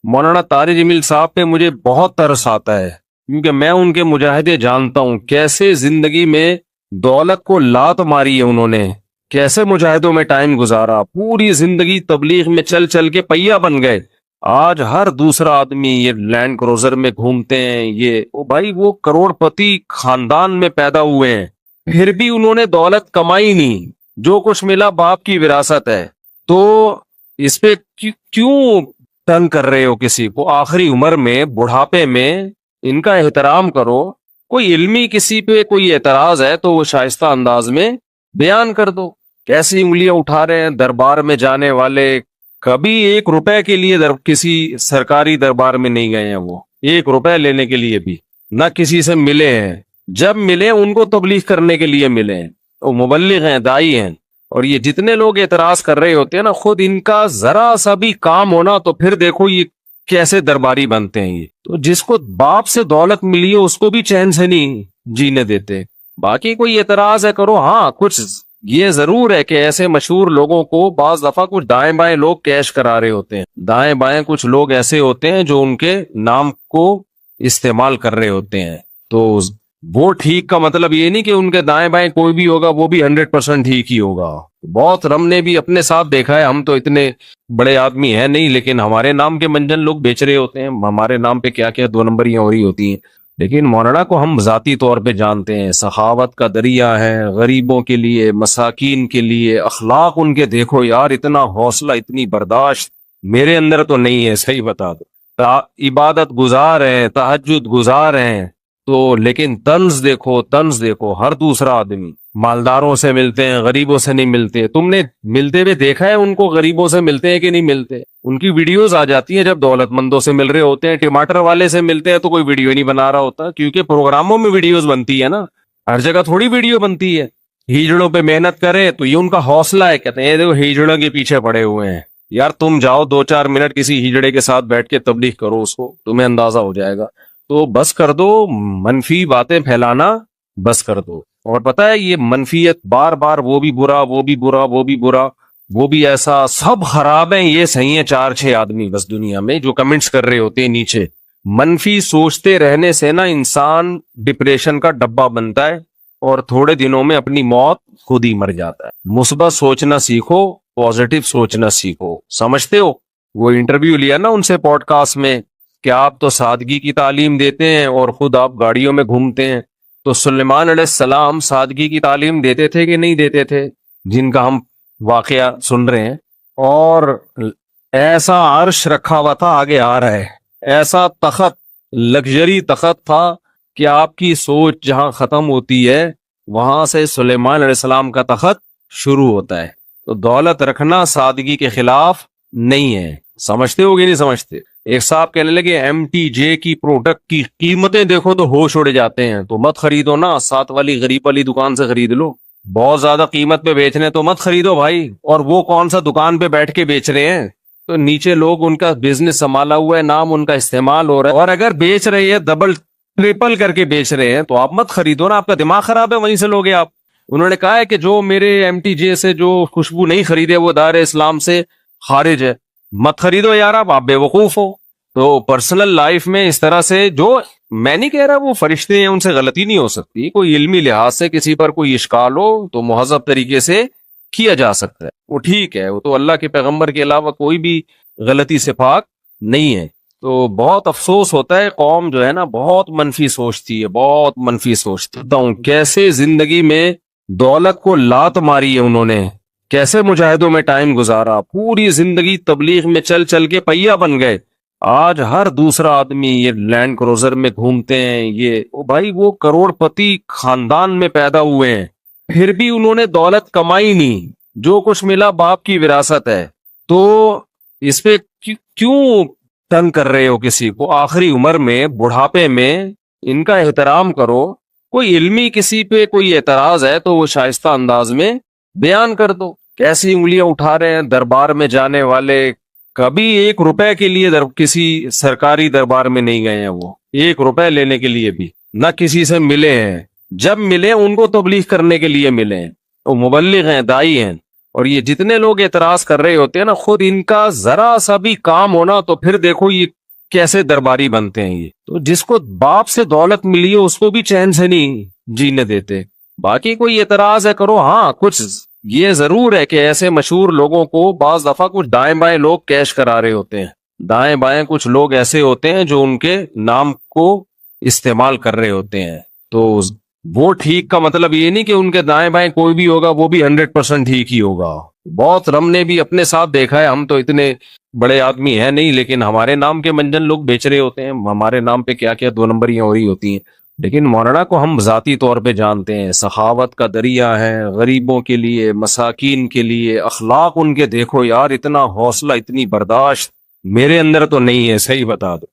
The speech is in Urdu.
مولانا طارق جمیل صاحب پہ مجھے بہت ترس آتا ہے، کیونکہ میں ان کے مجاہدے جانتا ہوں، کیسے زندگی میں دولت کو لات ماری ہے انہوں نے، کیسے مجاہدوں میں ٹائم گزارا، پوری زندگی تبلیغ میں چل چل کے پہیا بن گئے۔ آج ہر دوسرا آدمی یہ لینڈ کروزر میں گھومتے ہیں، یہ بھائی وہ کروڑ پتی خاندان میں پیدا ہوئے ہیں، پھر بھی انہوں نے دولت کمائی نہیں، جو کچھ ملا باپ کی وراثت ہے۔ تو اس پہ کیوں تنگ کر رہے ہو کسی کو؟ آخری عمر میں، بڑھاپے میں ان کا احترام کرو۔ کوئی علمی کسی پہ کوئی اعتراض ہے تو وہ شائستہ انداز میں بیان کر دو۔ کیسی انگلیاں اٹھا رہے ہیں دربار میں جانے والے، کبھی 1 روپے کے لیے کسی سرکاری دربار میں نہیں گئے ہیں، وہ 1 روپے لینے کے لیے بھی نہ کسی سے ملے ہیں، جب ملے ان کو تبلیغ کرنے کے لیے ملے ہیں، وہ مبلغ ہیں، دائی ہیں۔ اور یہ جتنے لوگ اعتراض کر رہے ہوتے ہیں نا، خود ان کا ذرا سا بھی کام ہونا تو پھر دیکھو یہ کیسے درباری بنتے ہیں۔ یہ تو جس کو باپ سے دولت ملی ہے اس کو بھی چین سے نہیں جینے دیتے۔ باقی کوئی اعتراض ہے کرو، ہاں کچھ یہ ضرور ہے کہ ایسے مشہور لوگوں کو بعض دفعہ کچھ دائیں بائیں لوگ کیش کرا رہے ہوتے ہیں، دائیں بائیں کچھ لوگ ایسے ہوتے ہیں جو ان کے نام کو استعمال کر رہے ہوتے ہیں، تو وہ ٹھیک کا مطلب یہ نہیں کہ ان کے دائیں بائیں کوئی بھی ہوگا وہ بھی 100% ٹھیک ہی ہوگا۔ بہت ہم نے بھی اپنے ساتھ دیکھا ہے، ہم تو اتنے بڑے آدمی ہیں نہیں، لیکن ہمارے نام کے منجن لوگ بیچ رہے ہوتے ہیں، ہمارے نام پہ کیا کیا 2 نمبریاں ہو رہی ہوتی ہیں۔ لیکن مولانا کو ہم ذاتی طور پہ جانتے ہیں، سخاوت کا دریا ہے، غریبوں کے لیے، مساکین کے لیے، اخلاق ان کے دیکھو یار، اتنا حوصلہ، اتنی برداشت میرے اندر تو نہیں ہے، صحیح بتا دو۔ عبادت گزار ہیں، تہجد گزار ہیں، تو لیکن طنز دیکھو، طنز دیکھو، ہر دوسرا آدمی مالداروں سے ملتے ہیں، غریبوں سے نہیں ملتے۔ تم نے ملتے ہوئے دیکھا ہے ان کو؟ غریبوں سے ملتے ہیں کہ نہیں ملتے؟ ان کی ویڈیوز آ جاتی ہیں جب دولت مندوں سے مل رہے ہوتے ہیں، ٹماٹر والے سے ملتے ہیں تو کوئی ویڈیو نہیں بنا رہا ہوتا، کیونکہ پروگراموں میں ویڈیوز بنتی ہے نا، ہر جگہ تھوڑی ویڈیو بنتی ہے۔ ہیجڑوں پہ محنت کرے تو یہ ان کا حوصلہ ہے، کہتے ہیں دیکھو ہیجڑوں کے پیچھے پڑے ہوئے ہیں۔ یار تم جاؤ 2-4 منٹ کسی ہیجڑے کے ساتھ بیٹھ کے تبلیغ کرو، اس کو تمہیں اندازہ ہو جائے گا۔ تو بس کر دو منفی باتیں پھیلانا، بس کر دو۔ اور پتہ ہے یہ منفیت بار بار، وہ بھی برا، وہ بھی برا، وہ بھی برا، وہ بھی ایسا، سب خراب ہیں، یہ صحیح ہیں 4-6 آدمی بس دنیا میں جو کمنٹس کر رہے ہوتے ہیں نیچے۔ منفی سوچتے رہنے سے نا انسان ڈپریشن کا ڈبہ بنتا ہے اور تھوڑے دنوں میں اپنی موت خود ہی مر جاتا ہے۔ مثبت سوچنا سیکھو، پازیٹیو سوچنا سیکھو، سمجھتے ہو؟ وہ انٹرویو لیا نا ان سے پوڈ کاسٹ میں کہ آپ تو سادگی کی تعلیم دیتے ہیں اور خود آپ گاڑیوں میں گھومتے ہیں، تو سلیمان علیہ السلام سادگی کی تعلیم دیتے تھے کہ نہیں دیتے تھے، جن کا ہم واقعہ سن رہے ہیں؟ اور ایسا عرش رکھا ہوا تھا، آگے آ رہا ہے، ایسا تخت، لگژری تخت تھا کہ آپ کی سوچ جہاں ختم ہوتی ہے وہاں سے سلیمان علیہ السلام کا تخت شروع ہوتا ہے۔ تو دولت رکھنا سادگی کے خلاف نہیں ہے، سمجھتے ہو کہ نہیں سمجھتے؟ ایک صاحب کہنے لگے MTJ کی پروڈکٹ کی قیمتیں دیکھو تو ہوش اڑ جاتے ہیں، تو مت خریدو نا، ساتھ والی غریب والی دکان سے خرید لو، بہت زیادہ قیمت پہ بیچنے تو مت خریدو بھائی۔ اور وہ کون سا دکان پہ بیٹھ کے بیچ رہے ہیں، تو نیچے لوگ ان کا بزنس سنبھالا ہوا ہے، نام ان کا استعمال ہو رہا ہے، اور اگر بیچ رہے ہیں ڈبل ٹرپل کر کے بیچ رہے ہیں تو آپ مت خریدو نا، آپ کا دماغ خراب ہے، وہیں سے لوگے آپ۔ انہوں نے کہا ہے کہ جو میرے MTJ سے جو خوشبو نہیں خریدے وہ دار اسلام سے خارج ہے، مت خریدو یار، آپ بے وقوف ہو۔ تو پرسنل لائف میں اس طرح سے، جو میں نہیں کہہ رہا وہ فرشتے ہیں ان سے غلطی نہیں ہو سکتی، کوئی علمی لحاظ سے کسی پر کوئی اشکال ہو تو مہذب طریقے سے کیا جا سکتا ہے، وہ ٹھیک ہے، وہ تو اللہ کے پیغمبر کے علاوہ کوئی بھی غلطی سے پاک نہیں ہے۔ تو بہت افسوس ہوتا ہے، قوم جو ہے نا بہت منفی سوچتی ہے، بہت منفی سوچتی ہے۔ کیسے زندگی میں دولت کو لات ماری ہے انہوں نے، کیسے مجاہدوں میں ٹائم گزارا، پوری زندگی تبلیغ میں چل چل کے پہیا بن گئے۔ آج ہر دوسرا آدمی یہ لینڈ کروزر میں گھومتے ہیں، یہ بھائی وہ کروڑ پتی خاندان میں پیدا ہوئے ہیں، پھر بھی انہوں نے دولت کمائی نہیں، جو کچھ ملا باپ کی وراثت ہے۔ تو اس پہ کیوں تنگ کر رہے ہو کسی کو؟ آخری عمر میں، بڑھاپے میں ان کا احترام کرو۔ کوئی علمی کسی پہ کوئی اعتراض ہے تو وہ شائستہ انداز میں بیان کر دو۔ کیسی انگلیاں اٹھا رہے ہیں دربار میں جانے والے، کبھی 1 روپے کے لیے کسی سرکاری دربار میں نہیں گئے ہیں، وہ 1 روپے لینے کے لیے بھی نہ کسی سے ملے ہیں، جب ملے ان کو تبلیغ کرنے کے لیے ملے ہیں، وہ مبلغ ہیں، دائی ہیں۔ اور یہ جتنے لوگ اعتراض کر رہے ہوتے ہیں نا، خود ان کا ذرا سا بھی کام ہونا تو پھر دیکھو یہ کیسے درباری بنتے ہیں۔ یہ تو جس کو باپ سے دولت ملی ہے اس کو بھی چین سے نہیں جینے دیتے۔ باقی کوئی اعتراض ہے کرو، ہاں کچھ یہ ضرور ہے کہ ایسے مشہور لوگوں کو بعض دفعہ کچھ دائیں بائیں لوگ کیش کرا رہے ہوتے ہیں، دائیں بائیں کچھ لوگ ایسے ہوتے ہیں جو ان کے نام کو استعمال کر رہے ہوتے ہیں، تو وہ ٹھیک کا مطلب یہ نہیں کہ ان کے دائیں بائیں کوئی بھی ہوگا وہ بھی 100% ٹھیک ہی ہوگا۔ بہت ہم نے بھی اپنے ساتھ دیکھا ہے، ہم تو اتنے بڑے آدمی ہیں نہیں، لیکن ہمارے نام کے منجن لوگ بیچ رہے ہوتے ہیں، ہمارے نام پہ کیا کیا 2 نمبریاں ہو رہی ہوتی ہیں۔ لیکن مولانا کو ہم ذاتی طور پہ جانتے ہیں، سخاوت کا دریا ہے، غریبوں کے لیے، مساکین کے لیے، اخلاق ان کے دیکھو یار، اتنا حوصلہ، اتنی برداشت میرے اندر تو نہیں ہے، صحیح بتا دو۔